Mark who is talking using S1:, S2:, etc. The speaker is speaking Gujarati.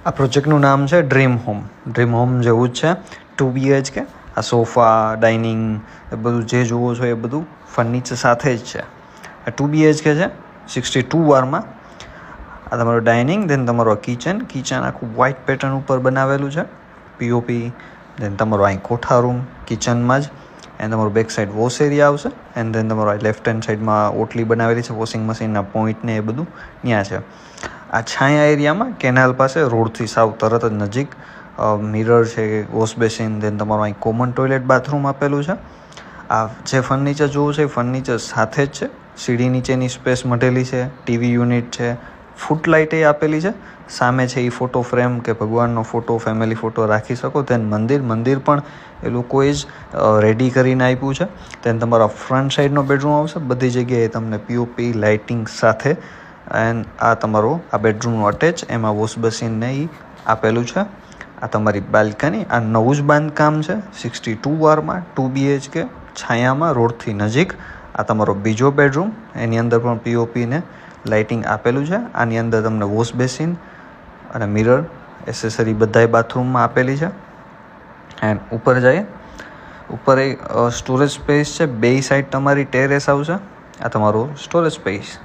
S1: આ પ્રોજેક્ટનું નામ છે ડ્રીમ હોમ. ડ્રીમ હોમ જેવું જ છે, 2 BHK. આ સોફા, ડાઇનિંગ એ બધું જે જુઓ છો એ બધું ફર્નિચર સાથે જ છે. આ 2 BHK છે, 62 વારમાં. આ તમારું ડાઇનિંગ, દેન તમારું કિચન આખું વ્હાઇટ પેટર્ન ઉપર બનાવેલું છે, પીઓપી. દેન તમારો અહીં કોઠા રૂમ કિચનમાં જ, એન્ડ તમારું બેક સાઈડ વોશ એરિયા આવશે. એન્ડ દેન તમારો લેફ્ટ હેન્ડ સાઈડમાં ઓટલી બનાવેલી છે, વોશિંગ મશીનના પોઈન્ટને એ બધું ત્યાં છે. આ છાયા એરિયામાં કેનાલ પાસે રોડથી સાવ તરત જ નજીક મિરર છે, વોશ બેસિન, દેન તમારું અહીં કોમન ટોયલેટ બાથરૂમ આપેલું છે. આ જે ફર્નિચર જોવું છે એ ફર્નિચર સાથે જ છે. સીડી નીચેની સ્પેસ મળેલી છે, ટીવી યુનિટ છે, ફૂટલાઇટ એ આપેલી છે. સામે છે એ ફોટો ફ્રેમ કે ભગવાનનો ફોટો, ફેમિલી ફોટો રાખી શકો. તેન મંદિર પણ એ લોકોએ જ રેડી કરીને આપ્યું છે. તેન તમારા ફ્રન્ટ સાઈડનો બેડરૂમ આવશે, બધી જગ્યાએ તમને પીઓપી લાઇટિંગ સાથે. એન્ડ આ તમારો આ બેડરૂમનું અટેચ, એમાં વોશ બેસિનને એ આપેલું છે. આ તમારી બાલ્કની, આ નવું જ બાંધકામ છે, 62 વારમાં, 2 BHK, છાયામાં, રોડથી નજીક. આ તમારો બીજો બેડરૂમ, એની અંદર પણ પીઓપી ને લાઇટિંગ આપેલું છે. આની અંદર તમને વોશ બેસિન અને મિરર એસેસરી બધાય બાથરૂમમાં આપેલી છે. એન્ડ ઉપર જઈએ, ઉપર એક સ્ટોરેજ સ્પેસ છે, બે સાઈડ તમારી ટેરેસ આવશે. આ તમારો સ્ટોરેજ સ્પેસ.